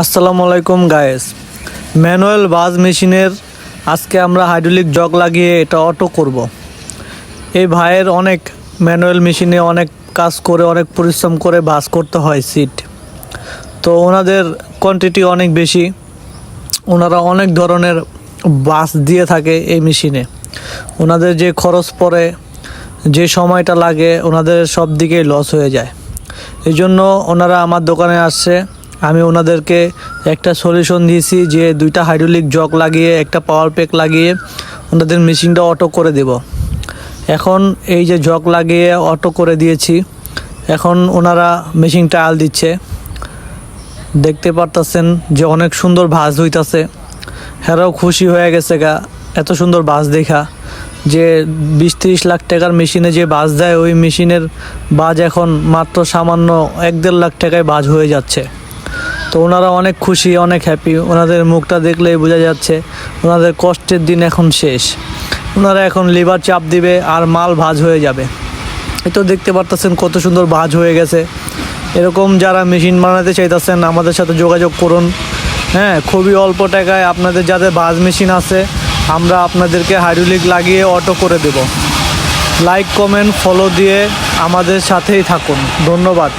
আসসালামু আলাইকুম guys. Manual ভাঁজ মেশিনের আজকে আমরা হাইড্রোলিক জগ লাগিয়ে এটা অটো করব। এই ভাইয়ের অনেক ম্যানুয়াল মেশিনে অনেক কাজ করে অনেক পরিশ্রম করে ভাঁজ করতে হয় সিট। তো ওনাদের কোয়ান্টিটি অনেক বেশি, ওনারা অনেক ধরনের ভাঁজ দিয়ে থাকে এই মেশিনে। ওনাদের যে খরচ পড়ে, যে সময়টা লাগে, ওনাদের সব দিকেই লস হয়ে যায়। এই জন্য ওনারা আমার দোকানে আসছে। আমি ওনাদেরকে একটা সলিউশন দিয়েছি যে দুইটা হাইড্রোলিক জগ লাগিয়ে একটা পাওয়ার প্যাক লাগিয়ে ওনাদের মেশিনটা অটো করে দেব। এখন এই যে জগ লাগিয়ে অটো করে দিয়েছি, এখন ওনারা মেশিন ট্রায়াল দিচ্ছে। দেখতে পারতেছেন যে অনেক সুন্দর ভাঁজ হইতাছে। হেরাও খুশি হয়ে গেছে গা এত সুন্দর ভাঁজ দেখা, যে 20-30 লাখ টাকার মেশিনে যে ভাঁজ দেয় ওই মেশিনের ভাঁজ এখন মাত্র সামান্য 1-1.5 লাখ টাকায় ভাঁজ হয়ে যাচ্ছে। তো ওনারা অনেক খুশি, অনেক হ্যাপি। ওনাদের মুখটা দেখলেই বোঝা যাচ্ছে ওনাদের কষ্টের দিন এখন শেষ। ওনারা এখন লিভার চাপ দিবে আর মাল ভাঁজ হয়ে যাবে। এই তো দেখতে পারতেছেন কত সুন্দর ভাঁজ হয়ে গেছে। এরকম যারা মেশিন বানাতে চাইতেছেন আমাদের সাথে যোগাযোগ করুন। হ্যাঁ, খুবই অল্প টাকায় আপনাদের যাদের ভাঁজ মেশিন আছে আমরা আপনাদেরকে হাইড্রোলিক লাগিয়ে অটো করে দেব। লাইক, কমেন্ট, ফলো দিয়ে আমাদের সাথেই থাকুন। ধন্যবাদ।